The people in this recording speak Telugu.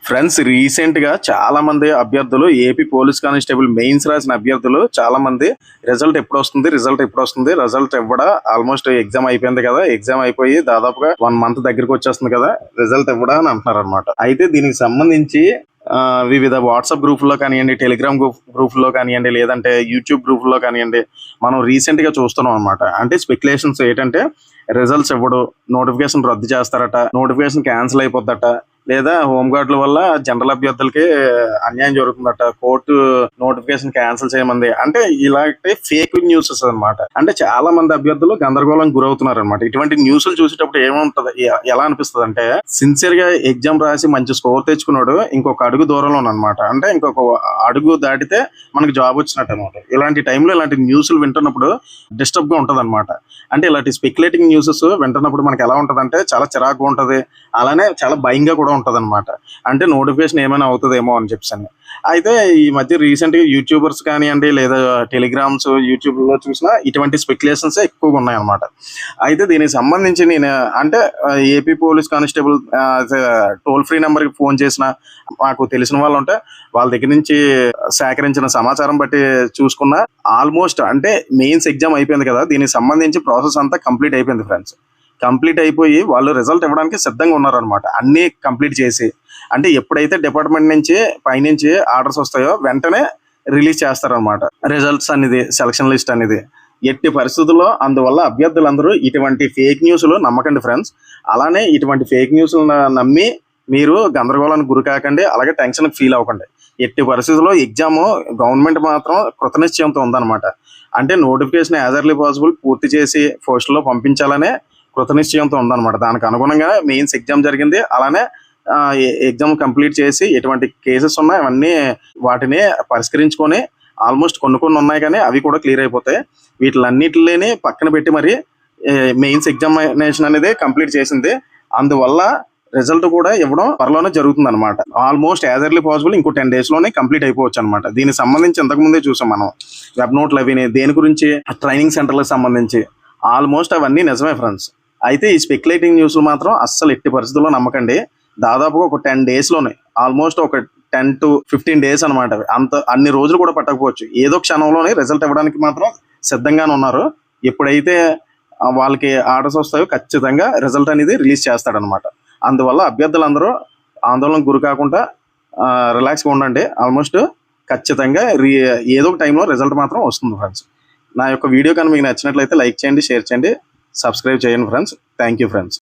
ఫ్రెండ్స్, రీసెంట్ గా చాలా మంది అభ్యర్థులు ఏపీ పోలీస్ కానిస్టేబుల్ మెయిన్స్ రాసిన అభ్యర్థులు చాలా మంది రిజల్ట్ ఇవ్వడా ఆల్మోస్ట్ ఎగ్జామ్ అయిపోయింది కదా, ఎగ్జామ్ అయిపోయి దాదాపుగా 1 మంత్ దగ్గరికి వచ్చేస్తుంది కదా, రిజల్ట్ ఇవ్వడా అని అంటున్నారు అనమాట. అయితే దీనికి సంబంధించి వివిధ వాట్సాప్ గ్రూపుల్లో కానివ్వండి, టెలిగ్రామ్ గ్రూపుల్లో కానివ్వండి, లేదంటే యూట్యూబ్ గ్రూపుల్లో కానివ్వండి, మనం రీసెంట్ గా చూస్తున్నాం అనమాట. అంటే స్పెక్యులేషన్స్ ఏంటంటే రిజల్ట్స్ ఇవ్వడు, నోటిఫికేషన్ రద్దు చేస్తారట, నోటిఫికేషన్ క్యాన్సిల్ అయిపోద్దట, లేదా హోంగార్డుల వల్ల జనరల్ అభ్యర్థులకి అన్యాయం జరుగుతుందట, కోర్టు నోటిఫికేషన్ క్యాన్సిల్ చేయమంది. అంటే ఇలాంటి ఫేక్ న్యూసెస్ అన్నమాట. అంటే చాలా మంది అభ్యర్థులు గందరగోళం గురవుతున్నారు అనమాట. ఇటువంటి న్యూస్లు చూసేటప్పుడు ఏముంటది, ఎలా అనిపిస్తుంది అంటే సిన్సియర్ గా ఎగ్జామ్ రాసి మంచి స్కోర్ తెచ్చుకున్నాడు ఇంకొక అడుగు దూరంలో అనమాట. అంటే ఇంకొక అడుగు దాటితే మనకి జాబ్ వచ్చినట్టు అనమాట. ఇలాంటి టైంలో ఇలాంటి న్యూస్లు వింటున్నప్పుడు డిస్టర్బ్ గా ఉంటది అనమాట. అంటే ఇలాంటి స్పెక్యులేటింగ్ న్యూసెస్ వింటున్నప్పుడు మనకి ఎలా ఉంటది అంటే చాలా చిరాకుగా ఉంటది, అలానే చాలా భయంగా కూడా ఉంటది అనమాట. అంటే నోటిఫికేషన్ ఏమైనా అవుతుందేమో అని చెప్పి. అయితే ఈ మధ్య రీసెంట్ గా యూట్యూబర్స్ కానివ్వండి, లేదా టెలిగ్రామ్స్, యూట్యూబ్ లో చూసినా ఇటువంటి స్పెక్యులేషన్స్ ఎక్కువగా ఉన్నాయి అనమాట. అయితే దీనికి సంబంధించి నేను అంటే AP police constable toll free number కి ఫోన్ చేసిన మాకు తెలిసిన వాళ్ళు ఉంటే వాళ్ళ దగ్గర నుంచి సేకరించిన సమాచారం బట్టి చూసుకున్న ఆల్మోస్ట్ అంటే మెయిన్స్ ఎగ్జామ్ అయిపోయింది కదా, దీనికి సంబంధించి ప్రాసెస్ అంతా కంప్లీట్ అయిపోయింది ఫ్రెండ్స్. కంప్లీట్ అయిపోయి వాళ్ళు రిజల్ట్ ఇవ్వడానికి సిద్ధంగా ఉన్నారనమాట. అన్ని కంప్లీట్ చేసి, అంటే ఎప్పుడైతే డిపార్ట్మెంట్ నుంచి పైనుంచి ఆర్డర్స్ వస్తాయో వెంటనే రిలీజ్ చేస్తారనమాట రిజల్ట్స్ అనేది, సెలక్షన్ లిస్ట్ అనేది. ఎట్టి పరిస్థితుల్లో అందువల్ల అభ్యర్థులందరూ ఇటువంటి ఫేక్ న్యూస్లు నమ్మకండి ఫ్రెండ్స్. అలానే ఇటువంటి ఫేక్ న్యూస్లు నమ్మి మీరు గందరగోళానికి గురి కాకండి, అలాగే టెన్షన్ ఫీల్ అవ్వకండి. ఎట్టి పరిస్థితుల్లో ఎగ్జామ్ గవర్నమెంట్ మాత్రం కృతనిశ్చయంతో ఉందన్నమాట. అంటే నోటిఫికేషన్ యాజ్ ఎర్లీ పాసిబుల్ పూర్తి చేసి పోస్టులో పంపించాలనే కృతనిశ్చయంతో ఉందన్నమాట. దానికి అనుగుణంగా మెయిన్స్ ఎగ్జామ్ జరిగింది. అలానే ఎగ్జామ్ కంప్లీట్ చేసి ఎటువంటి కేసెస్ ఉన్నాయి అవన్నీ వాటిని పరిష్కరించుకొని ఆల్మోస్ట్ కొన్ని ఉన్నాయి, కానీ అవి కూడా క్లియర్ అయిపోతాయి. వీటిలన్నిటిని పక్కన పెట్టి మరి మెయిన్స్ ఎగ్జామినేషన్ అనేది కంప్లీట్ చేసింది. అందువల్ల రిజల్ట్ కూడా ఇవ్వడం త్వరలోనే జరుగుతుంది అనమాట. ఆల్మోస్ట్ యాజ్ ఎర్లీ పాసిబుల్ ఇంకో 10 days లోనే కంప్లీట్ అయిపోవచ్చు అనమాట. దీనికి సంబంధించి ఇంతకుముందే చూసాం మనం వెబ్ నోట్లు అవి, దేని గురించి ట్రైనింగ్ సెంటర్లకు సంబంధించి ఆల్మోస్ట్ అవన్నీ నిజమే ఫ్రెండ్స్. అయితే ఈ స్పెక్యులేటింగ్ న్యూస్లు మాత్రం అస్సలు ఎట్టి పరిస్థితుల్లో నమ్మకండి. దాదాపుగా ఒక 10 days లోనే, ఆల్మోస్ట్ ఒక 10 to 15 days అనమాట. అన్ని రోజులు కూడా పట్టకపోవచ్చు. ఏదో క్షణంలోనే రిజల్ట్ ఇవ్వడానికి మాత్రం సిద్ధంగానే ఉన్నారు. ఎప్పుడైతే వాళ్ళకి ఆర్డర్స్ వస్తాయో ఖచ్చితంగా రిజల్ట్ అనేది రిలీజ్ చేస్తాడనమాట. అందువల్ల అభ్యర్థులందరూ ఆందోళనకు గురి కాకుండా రిలాక్స్గా ఉండండి. ఆల్మోస్ట్ ఖచ్చితంగా ఏదో ఒక టైంలో రిజల్ట్ మాత్రం వస్తుంది ఫ్రెండ్స్. నా యొక్క వీడియో కానీ మీకు నచ్చినట్లయితే లైక్ చేయండి, షేర్ చేయండి, సబ్స్క్రైబ్ చేయండి ఫ్రెండ్స్. Thank you friends.